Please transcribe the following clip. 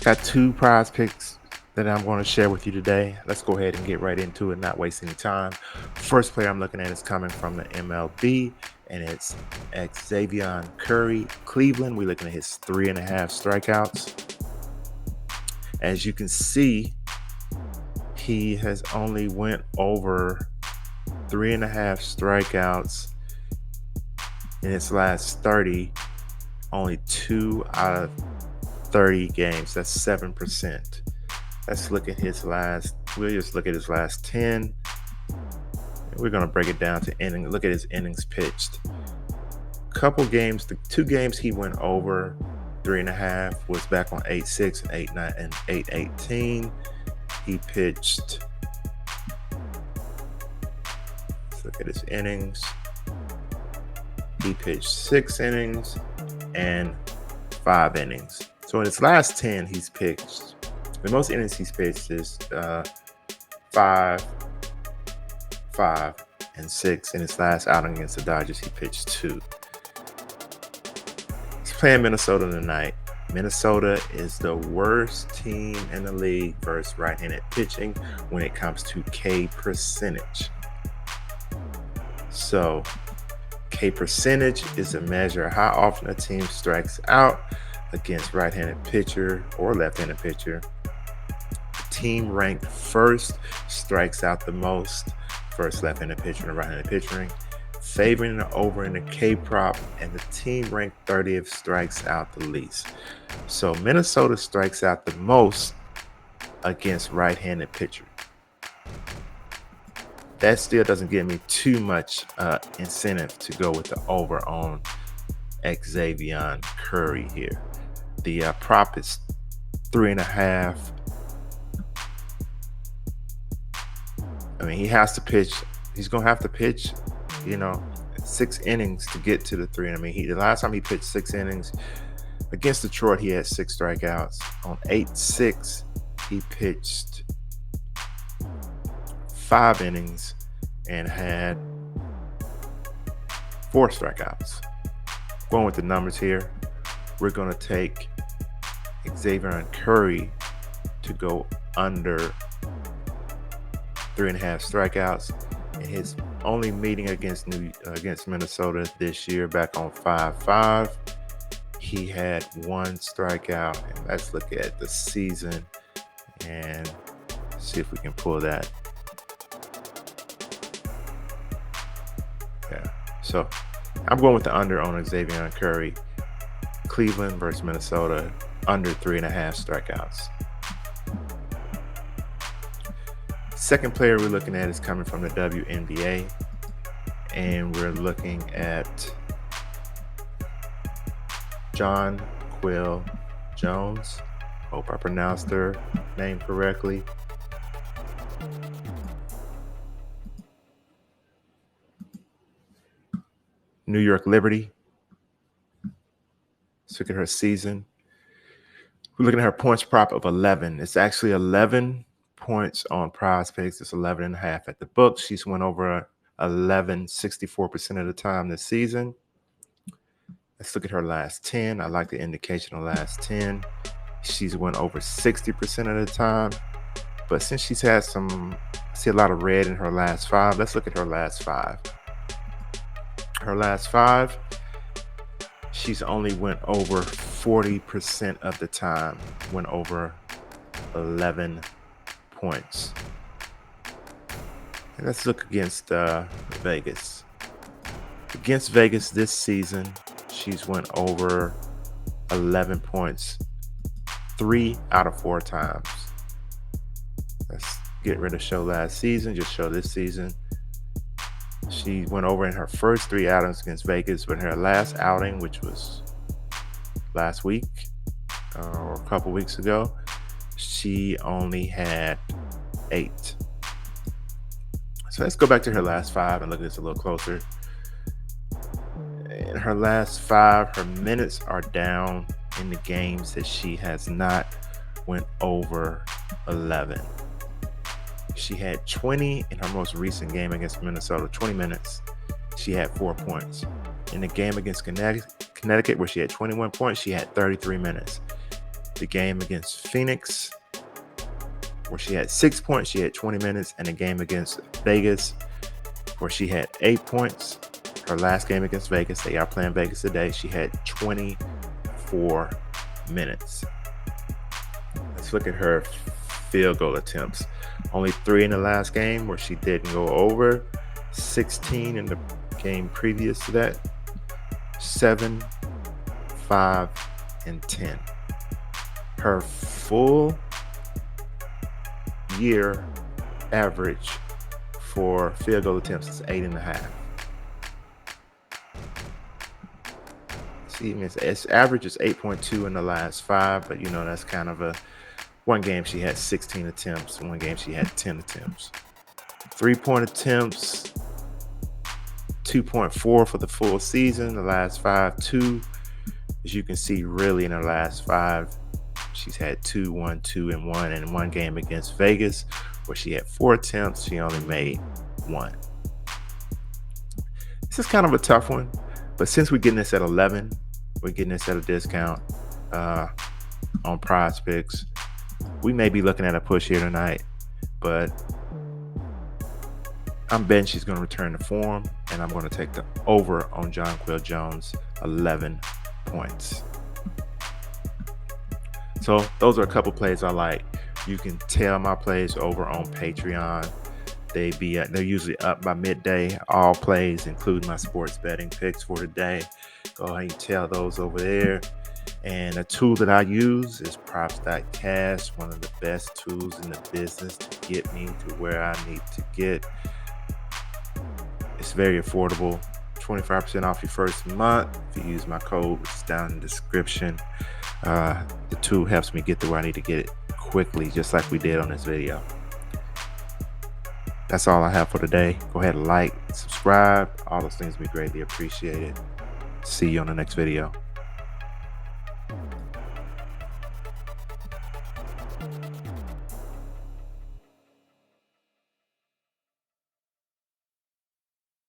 Got two prize picks that I'm going to share with you today. Let's go ahead and get right into it, not waste any time. First player I'm looking at is coming from the MLB, and it's Xavier Curry, Cleveland. We're looking at his 3.5 strikeouts. As you can see, he has only went over 3.5 strikeouts in his last 30, only 2 out of 30 games. That's 7%. Let's look at his last. We'll just look at his last 10. We're going to break it down to inning. Look at his innings pitched. Couple games, the 2 games he went over 3.5 was back on 8-6 and 8-9 and 8-18. He pitched. Let's look at his innings. He pitched 6 innings and 5 innings. So in his last 10, he's pitched. The most innings he's pitched is 5, 5, and 6. In his last outing against the Dodgers, he pitched 2. He's playing Minnesota tonight. Minnesota is the worst team in the league versus right-handed pitching when it comes to K percentage. So K percentage is a measure of how often a team strikes out against right-handed pitcher or left-handed pitcher. The team ranked first strikes out the most versus left-handed pitcher and right-handed pitching, favoring the over in the K prop, and the team ranked 30th strikes out the least. So Minnesota strikes out the most against right-handed pitcher. That still doesn't give me too much incentive to go with the over on Xavier Curry here. The prop is 3.5. I mean, he has to pitch. He's going to have to pitch, 6 innings to get to the 3. I mean, the last time he pitched 6 innings against Detroit, he had 6 strikeouts. On 8-6, he pitched 5 innings and had 4 strikeouts. Going with the numbers here, we're going to take Xavier Curry to go under 3.5 strikeouts. In his only meeting against Minnesota this year, back on 5-5, he had 1 strikeout. And let's look at the season and see if we can pull that. Yeah. So I'm going with the under on Xavier Curry. Cleveland versus Minnesota, under 3.5 strikeouts. Second player we're looking at is coming from the WNBA, and we're looking at Jonquel Jones. Hope I pronounced her name correctly. New York Liberty. Let's look at her season. We're looking at her points prop of 11. It's actually 11 points on Prizepicks. It's 11.5 at the book. She's went over 11 64% of the time this season. Let's look at her last 10. I like the indication of last 10. She's went over 60% of the time. But since she's had I see a lot of red in her last 5. Let's look at her last 5. Her last 5, she's only went over 40% of the time, went over 11 points. And let's look against Vegas. Against Vegas this season, she's went over 11 points 3 out of 4 times. Let's get rid of show last season, just show this season. She went over in her first 3 outings against Vegas, but in her last outing, which was last week or a couple weeks ago, she only had 8. So let's go back to her last 5 and look at this a little closer. In her last 5, her minutes are down in the games that she has not went over 11. She had 20 in her most recent game against Minnesota, 20 minutes. She had 4 points. In the game against Connecticut, where she had 21 points, she had 33 minutes. the game against Phoenix, where she had 6 points, she had 20 minutes, and the game against Vegas, where she had 8 points. Her last game against Vegas, they are playing Vegas today, she had 24 minutes. Let's look at her field goal attempts. Only 3 in the last game, where she didn't go over. 16 in the game previous to that. 7, 5, and 10. Her full year average for field goal attempts is 8.5. See, its average is 8.2 in the last 5, but that's kind of one game she had 16 attempts, one game she had 10 attempts. 3-point attempts, 2.4 for the full season. The last 5, 2. As you can see, really in the last 5, she's had 2, 1, 2, and 1. And in one game against Vegas, where she had 4 attempts, she only made 1. This is kind of a tough one, but since we're getting this at 11, we're getting this at a discount on Prizepicks. We may be looking at a push here tonight, but I'm betting she's going to return to form, and I'm going to take the over on Jonquel Jones, 11 points. So those are a couple plays I like. You can tell my plays over on Patreon. They're usually up by midday. All plays, including my sports betting picks for today. Go ahead and tell those over there. And a tool that I use is props.cash, one of the best tools in the business to get me to where I need to get. It's very affordable. 25% off your first month if you use my code, which is down in the description. The tool helps me get to where I need to get it quickly, just like we did on this video. That's all I have for today. Go ahead and like, subscribe. All those things would be greatly appreciated. See you on the next video.